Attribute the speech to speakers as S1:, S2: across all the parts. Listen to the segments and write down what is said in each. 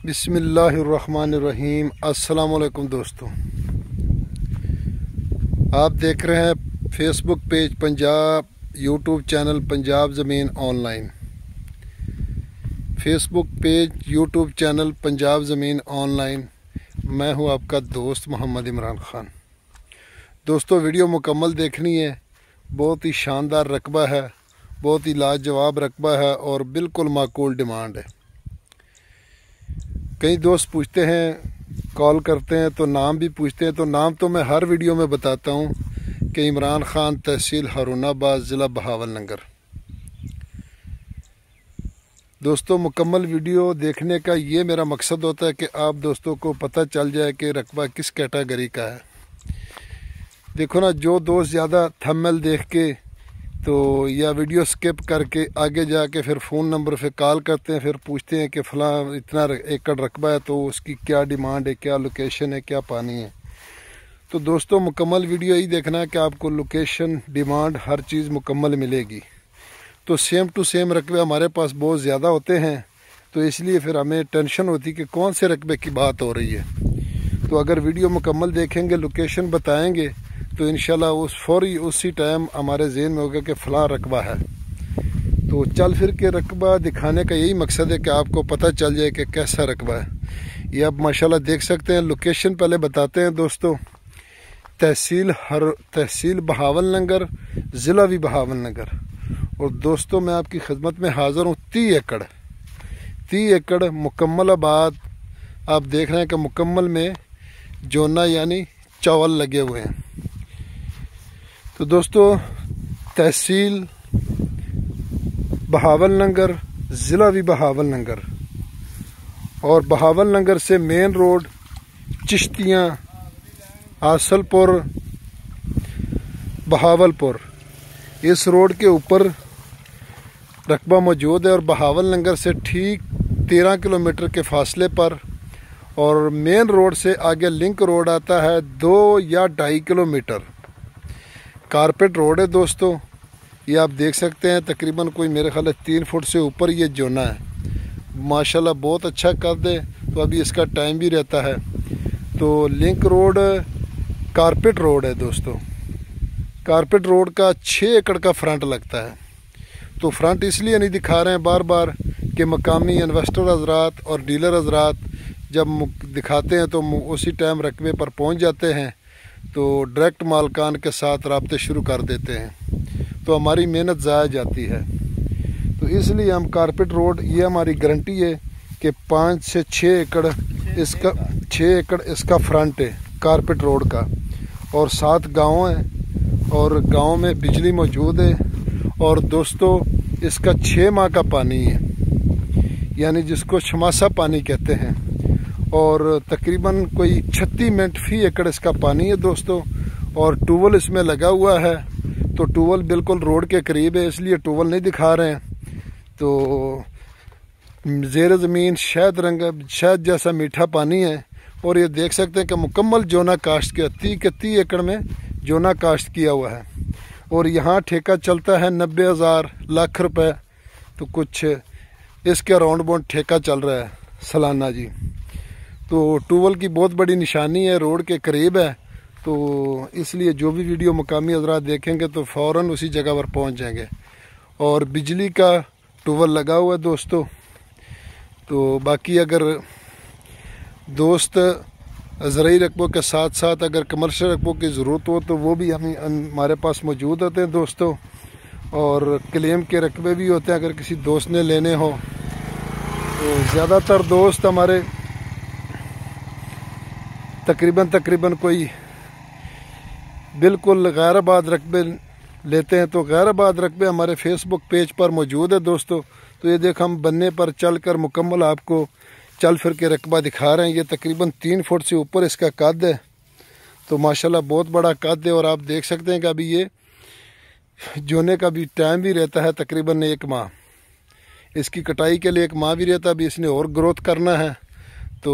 S1: بسم اللہ الرحمن الرحیم۔ السلام علیکم دوستو، آپ دیکھ رہے ہیں Facebook page Punjab, YouTube channel Punjab زمین online. Facebook page YouTube channel Punjab زمین آن لائن، میں ہوں آپ کا دوست محمد عمران خان۔ دوستو ویڈیو مکمل دیکھنی ہے، بہت ہی شاندار رقبہ ہے، بہت ہی لاجواب رقبہ ہے اور بالکل معقول ڈیمانڈ ہے۔ کئی دوست پوچھتے ہیں، کال کرتے ہیں تو نام بھی پوچھتے ہیں، تو نام تو میں ہر ویڈیو میں بتاتا ہوں کہ عمران خان، تحصیل ہارون آباد، ضلع بہاول نگر۔ دوستو مکمل ویڈیو دیکھنے کا یہ میرا مقصد ہوتا ہے کہ آپ دوستوں کو پتہ چل جائے کہ رقبہ کس کیٹاگری کا ہے۔ دیکھو نا، جو دوست زیادہ تھمبنیل دیکھ کے تو یا ویڈیو سکپ کر کے آگے جا کے پھر فون نمبر پہ کال کرتے ہیں، پھر پوچھتے ہیں کہ فلاں اتنا ایکڑ رقبہ ہے تو اس کی کیا ڈیمانڈ ہے، کیا لوکیشن ہے، کیا پانی ہے۔ تو دوستو مکمل ویڈیو یہی دیکھنا ہے کہ آپ کو لوکیشن، ڈیمانڈ، ہر چیز مکمل ملے گی۔ تو سیم ٹو سیم رقبے ہمارے پاس بہت زیادہ ہوتے ہیں، تو اس لیے پھر ہمیں ٹینشن ہوتی کہ کون سے رقبے کی بات ہو رہی ہے۔ تو اگر ویڈیو مکمل دیکھیں گے، لوکیشن بتائیں گے تو انشاءاللہ فوری اسی ٹائم ہمارے ذہن میں ہوگا کہ فلاں رقبہ ہے۔ تو چل پھر کے رقبہ دکھانے کا یہی مقصد ہے کہ آپ کو پتہ چل جائے کہ کیسا رقبہ ہے۔ یہ آپ ماشاءاللہ دیکھ سکتے ہیں۔ لوکیشن پہلے بتاتے ہیں دوستو، تحصیل بہاول نگر، ضلع بھی بہاول نگر۔ اور دوستو میں آپ کی خدمت میں حاضر ہوں 30 ایکڑ مکمل آباد۔ آپ دیکھ رہے ہیں کہ مکمل میں جونا یعنی چاول لگے ہوئے ہیں۔ تو دوستو تحصیل بہاول نگر، ضلع بھی بہاول نگر، اور بہاول نگر سے مین روڈ چشتیاں، حاصل پور، بہاول پور، اس روڈ کے اوپر رقبہ موجود ہے۔ اور بہاول نگر سے ٹھیک 13 کلومیٹر کے فاصلے پر، اور مین روڈ سے آگے لنک روڈ آتا ہے 2 یا 2.5 کلومیٹر۔ کارپیٹ روڈ ہے دوستو، یہ آپ دیکھ سکتے ہیں۔ تقریباً کوئی میرے خیال ہے 3 فٹ سے اوپر یہ جونا ہے، ماشاءاللہ بہت اچھا قد ہے۔ تو ابھی اس کا ٹائم بھی رہتا ہے۔ تو لنک روڈ کارپیٹ روڈ ہے دوستو۔ کارپیٹ روڈ کا 6 ایکڑ کا فرنٹ لگتا ہے۔ تو فرنٹ اس لیے نہیں دکھا رہے ہیں بار بار کہ مقامی انویسٹر حضرات اور ڈیلر حضرات جب دکھاتے ہیں تو اسی ٹائم رقبے پر پہنچ جاتے ہیں، تو ڈائریکٹ مالکان کے ساتھ رابطے شروع کر دیتے ہیں، تو ہماری محنت ضائع جاتی ہے۔ تو اس لیے ہم کارپیٹ روڈ، یہ ہماری گارنٹی ہے کہ 5 سے 6 ایکڑ اس کا فرنٹ ہے کارپیٹ روڈ کا، اور 7 گاؤں ہیں، اور گاؤں میں بجلی موجود ہے۔ اور دوستو اس کا 6 ماہ کا پانی ہے، یعنی جس کو چھماسا پانی کہتے ہیں، اور تقریباً کوئی 36 منٹ فی ایکڑ اس کا پانی ہے دوستو۔ اور ٹوول اس میں لگا ہوا ہے، تو ٹوول بالکل روڈ کے قریب ہے، اس لیے ٹوول نہیں دکھا رہے ہیں۔ تو زیر زمین شہد جیسا میٹھا پانی ہے، اور یہ دیکھ سکتے ہیں کہ مکمل جونا کاشت کیا، 30 ایکڑ میں جونا کاشت کیا ہوا ہے۔ اور یہاں ٹھیکہ چلتا ہے 90,000 لاکھ روپے، تو کچھ اس کے راؤنڈ باؤنڈ ٹھیکہ چل رہا ہے سالانہ جی۔ تو ٹوول کی بہت بڑی نشانی ہے، روڈ کے قریب ہے، تو اس لیے جو بھی ویڈیو مقامی حضرات دیکھیں گے تو فوراً اسی جگہ پر پہنچ جائیں گے۔ اور بجلی کا ٹوول لگا ہوا ہے دوستو۔ تو باقی اگر دوست زرعی رقبوں کے ساتھ ساتھ اگر کمرشل رقبوں کی ضرورت ہو تو وہ بھی ہمارے پاس موجود ہوتے ہیں دوستو، اور کلیم کے رقبے بھی ہوتے ہیں اگر کسی دوست نے لینے ہو۔ تو زیادہ تر دوست ہمارے تقریباً کوئی بالکل غیر آباد رقبے لیتے ہیں، تو غیر آباد رقبے ہمارے فیس بک پیج پر موجود ہے دوستو۔ تو یہ دیکھ ہم بننے پر چل کر مکمل آپ کو چل پھر کے رقبہ دکھا رہے ہیں۔ یہ تقریباً 3 فٹ سے اوپر اس کا قد ہے، تو ماشاءاللہ بہت بڑا قد ہے۔ اور آپ دیکھ سکتے ہیں کہ ابھی یہ جونے کا بھی ٹائم بھی رہتا ہے تقریباً 1 ماہ، اس کی کٹائی کے لیے 1 ماہ بھی رہتا ہے۔ ابھی اس نے اور گروتھ کرنا ہے، تو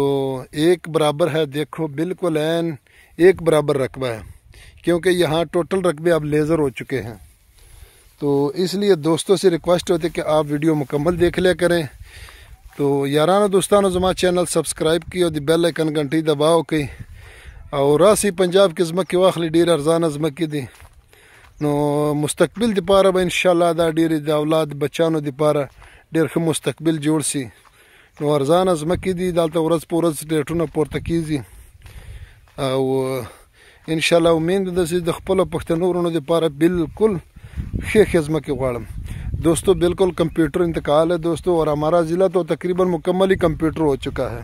S1: ایک برابر ہے، دیکھو بالکل عین ایک برابر رقبہ ہے، کیونکہ یہاں ٹوٹل رقبے اب لیزر ہو چکے ہیں۔ تو اس لیے دوستوں سے ریکویسٹ ہوتی ہے کہ آپ ویڈیو مکمل دیکھ لیا کریں۔ تو یارانو دوستانو زما چینل سبسکرائب کی او دی بیل آئکن گھنٹی دباو کی او راسی پنجاب کې زمکې واخلي ډېر ارزانه زمکې دي نو مستقبل دپاره به انشاءالله دا ډېرې د اولاد بچانو دپاره ډېر ښه مستقبل جوړ سي نو ارزانه زمکې دي دلته ورځ په ورځ ریټونه پورته کیږي او انشاءالله امید ده چې د خپلو پښتنو وروڼو دپاره بالکل ښې ښې زمکې غواړم دوستو بالکل کمپیوٹر انتقال ہے دوستو اور ہمارا ضلع تو تقریباً مکمل ہی کمپیوٹر ہو چکا ہے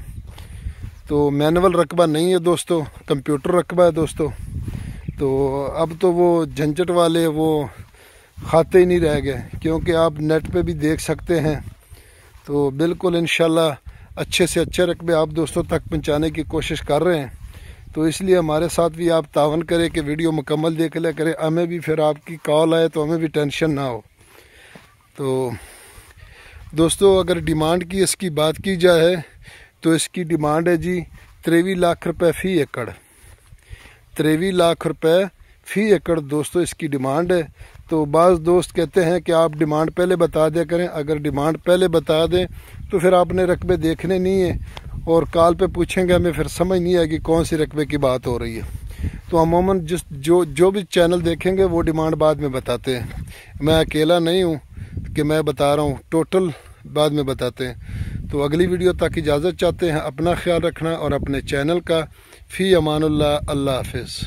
S1: تو مینول رقبہ نہیں ہے دوستو کمپیوٹر رقبہ ہے دوستو تو اب تو وہ جھنجھٹ والے وہ کھاتے ہی نہیں رہ گئے کیونکہ آپ نیٹ پہ بھی دیکھ سکتے ہیں تو بالکل انشاءاللہ اچھے سے اچھے رقبے آپ دوستوں تک پہنچانے کی کوشش کر رہے ہیں تو اس لیے ہمارے ساتھ بھی آپ تعاون کریں کہ ویڈیو مکمل دیکھ لیا کریں ہمیں بھی پھر آپ کی کال آئے تو ہمیں بھی ٹینشن نہ ہو تو دوستو اگر ڈیمانڈ کی اس کی بات کی جائے تو اس کی ڈیمانڈ ہے جی 23 لاکھ روپے فی ایکڑ 23 لاکھ روپے فی ایکڑ دوستو اس کی ڈیمانڈ ہے تو بعض دوست کہتے ہیں کہ آپ ڈیمانڈ پہلے بتا دیا کریں اگر ڈیمانڈ پہلے بتا دیں تو پھر آپ نے رقبے دیکھنے نہیں ہیں اور کال پہ پوچھیں گے ہمیں پھر سمجھ نہیں آئے گی کون سی رقبے کی بات ہو رہی ہے تو عموماً جو بھی چینل دیکھیں گے وہ ڈیمانڈ بعد میں بتاتے ہیں میں اکیلا نہیں ہوں کہ میں بتا رہا ہوں ٹوٹل بعد میں بتاتے ہیں تو اگلی ویڈیو تک اجازت چاہتے ہیں اپنا خیال رکھنا اور اپنے چینل کا فی امان اللہ اللہ حافظ